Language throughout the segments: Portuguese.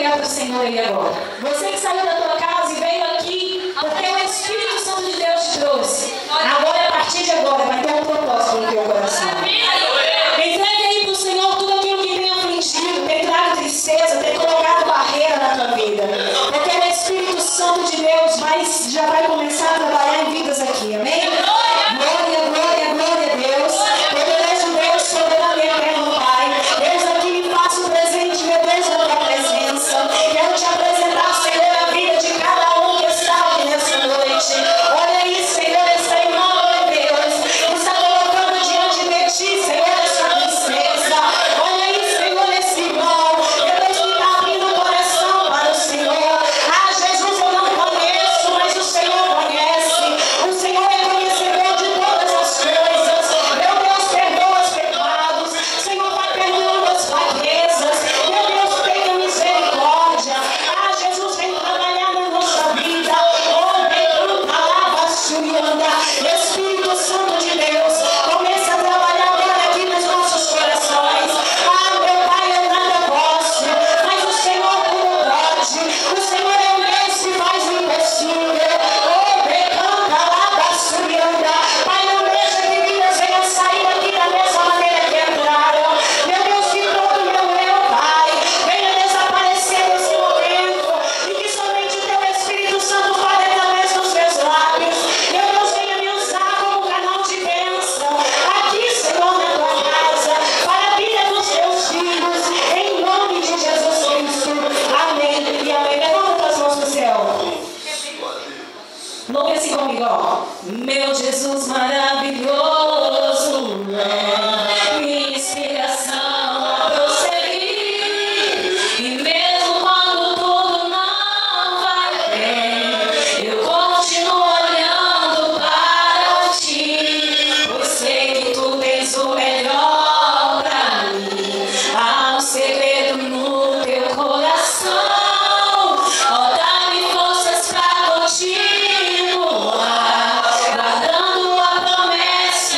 entregar para o Senhor aí agora. Você que saiu da tua casa e veio aqui porque o Espírito Santo de Deus te trouxe. Agora, a partir de agora, vai ter um propósito no teu coração. Entregue aí para o Senhor tudo aquilo que tem afligido, tem trago tristeza, tem colocado barreira na tua vida. Porque o Espírito Santo de Deus já vai começar a trabalhar em vidas aqui, amém? Glória, glória, glória a Deus. Poderoso Deus, soberano e eterno Pai. Deus, aqui me faça o presente, meu Deus, da tua presença. Quero te apresentar, Senhor, a vida de cada um que está aqui nessa noite. Olha aí, Senhor, esse irmão, meu Deus, que está colocando diante de ti, Senhor, essa princesa. Olha aí, Senhor, esse irmão, meu Deus, que está abrindo o coração para o Senhor. Ah, Jesus, eu não conheço, mas o Senhor conhece. O Senhor é conhecedor de todas as coisas. Meu Deus, perdoa os pecados. Senhor, vai perdoando as fraquezas. Meu Deus, tenha misericórdia. Ah, Jesus, vem trabalhar na nossa vida. Oh, vem palavra surianda. Espírito Santo de Deus, começa a trabalhar agora aqui nos nossos corações. Ah, meu Pai, eu nada posso, mas o Senhor tudo pode. O Senhor é o Deus que faz o impossível. Oh, vem palavra surianda. Pai, não deixa que vidas venham sair aqui da mesma maneira que entraram. Meu Deus, que todo meu eu, Pai, venha desaparecer nesse momento e que somente o teu Espírito Santo fale através dos meus lábios. Meu Deus, venha me usar como canal de bênção aqui, Senhor, na tua casa, para a vida dos teus filhos, em nome de Jesus Cristo. Amém e amém. Levanta tuas mãos para o céu. Louve assim comigo, ó. Meu Jesus maravilhoso é minha inspiração a prosseguir. E mesmo quando tudo não vai bem, eu continuo olhando para ti, pois sei que tu tens o melhor para mim. Há um segredo no teu coração. Ó, dá-me forças para continuar, guardando a promessa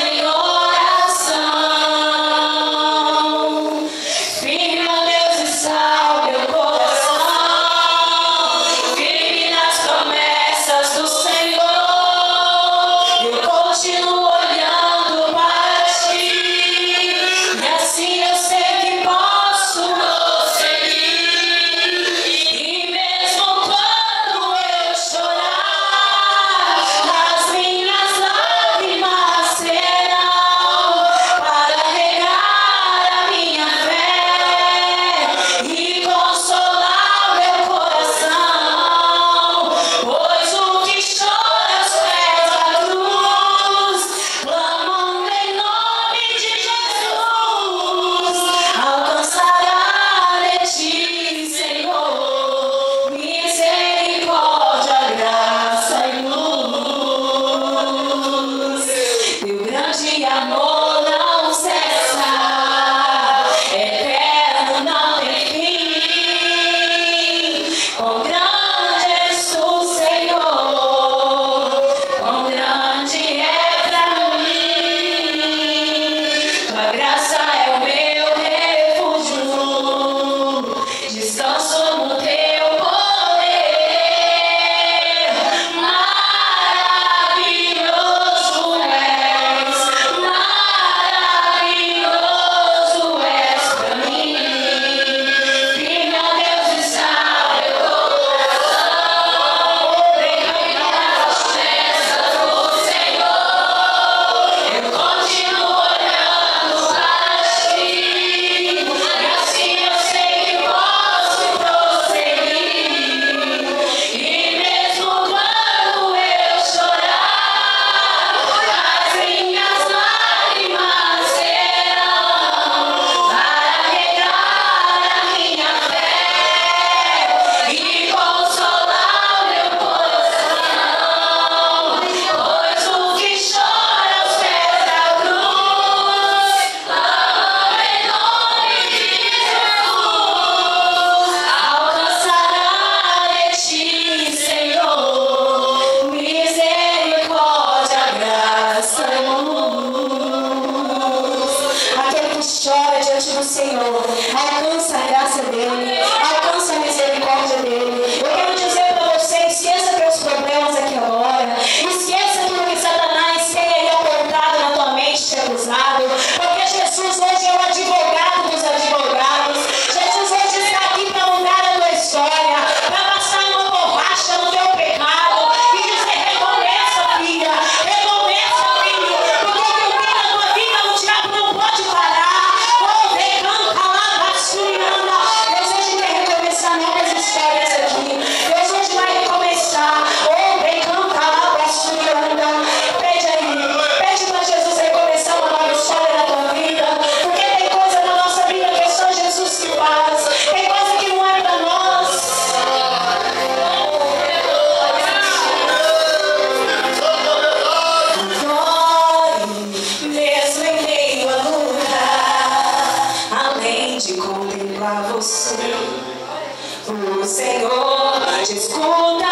O Senhor te escuta.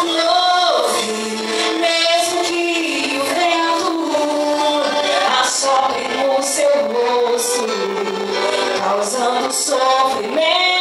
Louve, mesmo que o vento assopre no seu rosto, causando sofrimento.